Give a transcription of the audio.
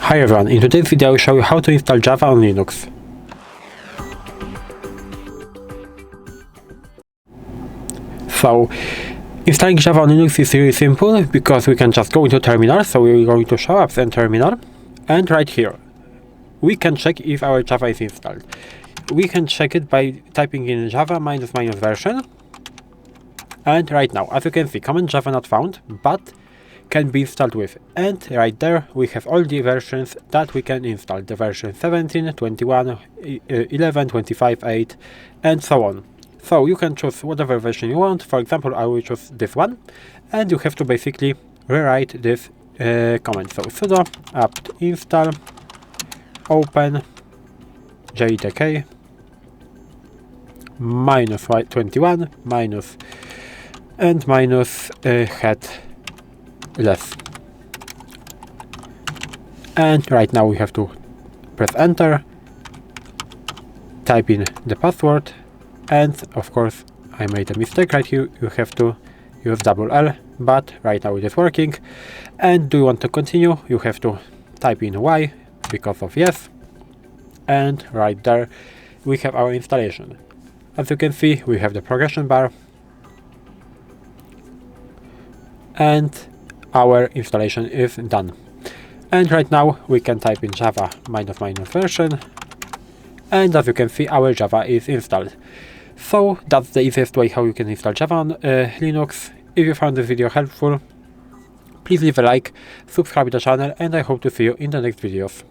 Hi everyone, in today's video I will show you how to install Java on Linux. So, installing Java on Linux is really simple because we can just go into terminal, so we're going to show apps and terminal, and right here we can check if our Java is installed. We can check it by typing in Java ---- version, and right now, as you can see, command Java not found, but can be installed with, and right there we have all the versions that we can install, the version 17, 21, 11, 25, 8 and so on. So you can choose whatever version you want. For example, I will choose this one, and you have to basically rewrite this command. So sudo apt install OpenJDK -21 minus and minus headless, and right now we have to press enter, type in the password, and of course I made a mistake right here. You have to use double L, but right now it is working. And do you want to continue? You have to type in Y because of yes, and right there we have our installation. As you can see, we have the progression bar, and our installation is done. And right now we can type in Java ---- version, and as you can see, our Java is installed. So that's the easiest way how you can install Java on Linux. If you found this video helpful, please leave a like, subscribe to the channel, and I hope to see you in the next videos.